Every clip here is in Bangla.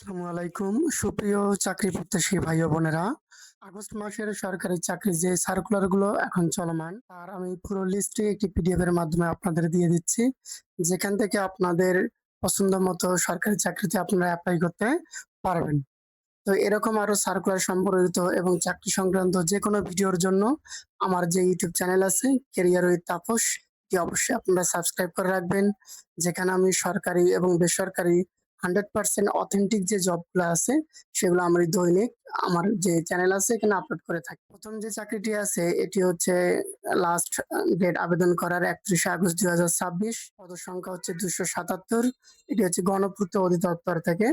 আসসালামু আলাইকুম সুপ্রিয় চাকরি প্রত্যাশী ভাই ও বোনেরা। আগস্ট মাসের সরকারি চাকরির যে সার্কুলার গুলো এখন চলমান তার আমি পুরো লিস্টে একটি পিডিএফ এর মাধ্যমে আপনাদের দিয়ে দিচ্ছি, যেখান থেকে আপনাদের পছন্দ মতো সরকারি চাকরিতে আপনারা অ্যাপ্লাই করতে পারবেন। তো এরকম আরো সার্কুলার সম্পর্কিত এবং চাকরি সংক্রান্ত যে কোনো ভিডিওর জন্য আমার যে ইউটিউব চ্যানেল আছে কেরিয়ার উইথ তাপস, এটি অবশ্যই আপনারা সাবস্ক্রাইব করে রাখবেন, যেখানে আমি সরকারি এবং বেসরকারি 100% অথেন্টিক যে জবগুলো আছে সেগুলো আমি দৈনিক আমার যে চ্যানেল আছে এখানে আপলোড করে থাকি। প্রথম যে চাকরিটি আছে এটি হচ্ছে লাস্ট ডেট আবেদন করার 31শে আগস্ট 2026, পদ সংখ্যা হচ্ছে 277। এটি হচ্ছে গণপূর্ত অধিদপ্তর থেকে।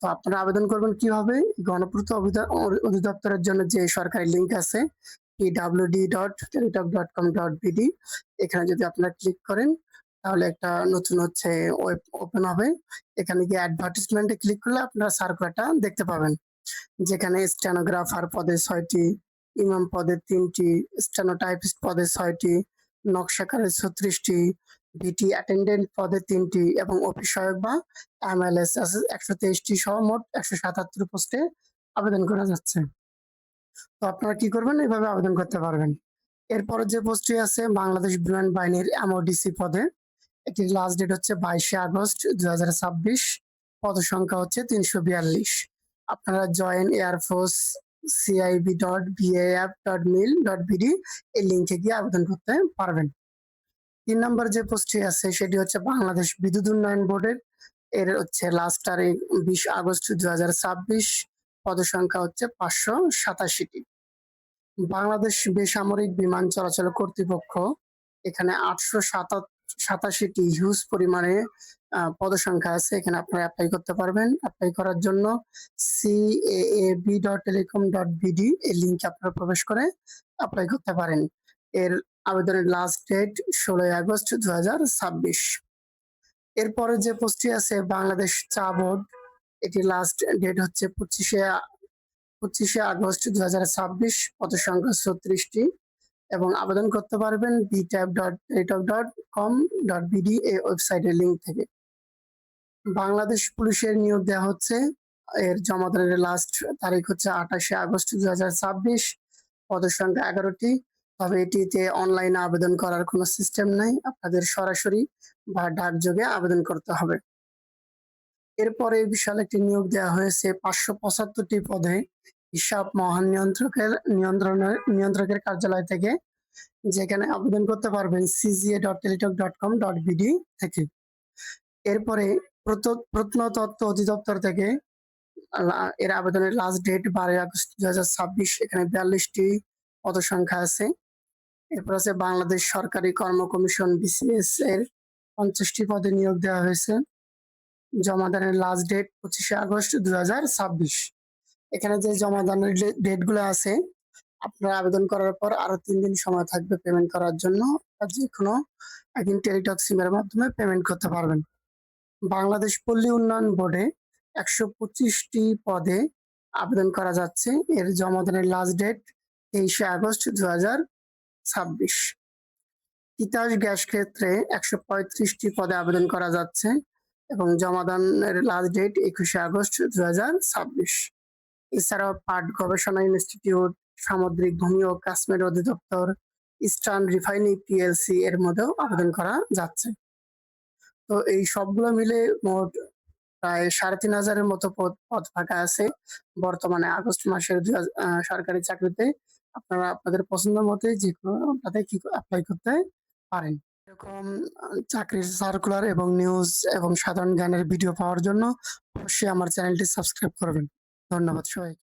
তো আপনারা আবেদন করবেন কিভাবে? গণপূর্ত অধিদপ্তরের জন্য যে সরকারি লিঙ্ক আছে pwd.teletalk.com.bd, এখানে যদি আপনারা ক্লিক করেন তাহলে একটা নতুন হচ্ছে ওয়েব ওপেন হবে। এখানে গিয়ে অ্যাডভার্টিসমেন্টে ক্লিক করলে আপনারা সার্কুলারটা দেখতে পাবেন, যেখানে স্টেনোগ্রাফার পদে 6টি, ইমাম পদে 3টি, স্টেনোটাইপিস্ট পদে 6টি, নকশাকারের 36টি, বিটি অ্যাটেন্ডেন্ট পদে 3টি এবং অফিস সহায়ক বা এমএলএস আছে 123টি সহ মোট 177 পোস্টে আবেদন করা যাচ্ছে। তো আপনারা কি করবেন? এভাবে আবেদন করতে পারবেন। এরপরে যে পোস্টটি আছে বাংলাদেশ বিমান বাহিনীর এমওডিসি পদে, এটির লাস্ট ডেট হচ্ছে 22শে আগস্ট 2026, পদ সংখ্যা হচ্ছে 342। আপনারা জয়েন এয়ারফোর্স cib.baf.mil.bd এই লিঙ্কে গিয়ে আবেদন করতে পারবেন। 3 নম্বর যে পোস্টটি আছে সেটি হচ্ছে বাংলাদেশ বিদ্যুৎ উন্নয়ন বোর্ডের, এর হচ্ছে লাস্ট তারিখ 20 আগস্ট 2026, পদ সংখ্যা হচ্ছে 587টি। বাংলাদেশ বেসামরিক বিমান চলাচল কর্তৃপক্ষ, এখানে 887টি হিউজ পরিমাণে পদসংখ্যা আছে, এখানে আপনারা অ্যাপ্লাই করতে পারবেন। অ্যাপ্লাই করার জন্য caab.telecom.bd এই লিঙ্কে আপনারা প্রবেশ করে অ্যাপ্লাই করতে পারেন। এর আবেদনের লাস্ট ডেট 16 আগস্ট 2026। এরপরে যে পোস্টটি আছে বাংলাদেশ চা বোর্ড, এটি লাস্ট ডেট হচ্ছে 25শে আগস্ট 2026, পদ সংখ্যা 36টি এবং আবেদন করতে পারবেন btab.teletalk.com.bd এই ওয়েবসাইটের লিঙ্ক থেকে। বাংলাদেশ পুলিশের নিয়োগ দেওয়া হচ্ছে, এর জমা দানের লাস্ট তারিখ হচ্ছে 28শে আগস্ট 2026, পদ সংখ্যা 11টি। তবে এটিতে অনলাইনে আবেদন করার কোনো সিস্টেম নাই, আপনাদের সরাসরি বা ডাকযোগে আবেদন করতে হবে। এরপরে বিশাল একটি নিয়োগ দেওয়া হয়েছে 575টি পদে হিসাব নিয়ন্ত্রকের কার্যালয় থেকে, যেখানে আবেদন করতে পারবেন cga.teletalk.com.bd থেকে। এরপরে প্রত্নতত্ত্ব অধিদপ্তর থেকে এর আবেদনের লাস্ট ডেট 12 আগস্ট 2026, এখানে 42টি পদসংখ্যা আছে। এরপর আছে বাংলাদেশ সরকারি কর্ম কমিশন বিসিএস এর 50টি পদে নিয়োগ দেওয়া হয়েছে। জমা দানের লাস্ট ডেট 25শে আগস্ট 2026। এখানে যে জমা দানের ডেট গুলো আছে, আপনারা আবেদন করার পর আরো 3 দিন সময় থাকবে পেমেন্ট করার জন্য, আর যে কোনো একদিন টেলিটক সিমের মাধ্যমে পেমেন্ট করতে পারবেন। বাংলাদেশ পল্লী উন্নয়ন বোর্ডে 125টি পদে আবেদন করা যাচ্ছে, এর জমা দানের লাস্ট ডেট 23শে আগস্ট 2026। তিতাস গ্যাস ক্ষেত্রে 135টি পদে আবেদন করা যাচ্ছে এবং জমা দানের লাস্ট ডেট 21শে আগস্ট 2026। এছাড়াও পাট গবেষণা ইনস্টিটিউট, সামুদ্রিক ভূমি ও কাশ্মীর অধিদপ্তর, ইস্টার্ন রিফাইনারি পিএলসি এর মধ্যেও আবেদন করা যাচ্ছে। তো এই সবগুলো মিলে মোট প্রায় 3,500-এর মতো পদ ফাঁকা আছে বর্তমানে আগস্ট মাসের সরকারি চাকরিতে। আপনারা আপনাদের পছন্দ মতো যে কোনোটাতে কি অ্যাপ্লাই করতে পারেন। এরকম চাকরির সার্কুলার এবং নিউজ এবং সাধারণ জ্ঞানের ভিডিও পাওয়ার জন্য অবশ্যই আমার চ্যানেলটি সাবস্ক্রাইব করবেন। ধন্যবাদ সবাই।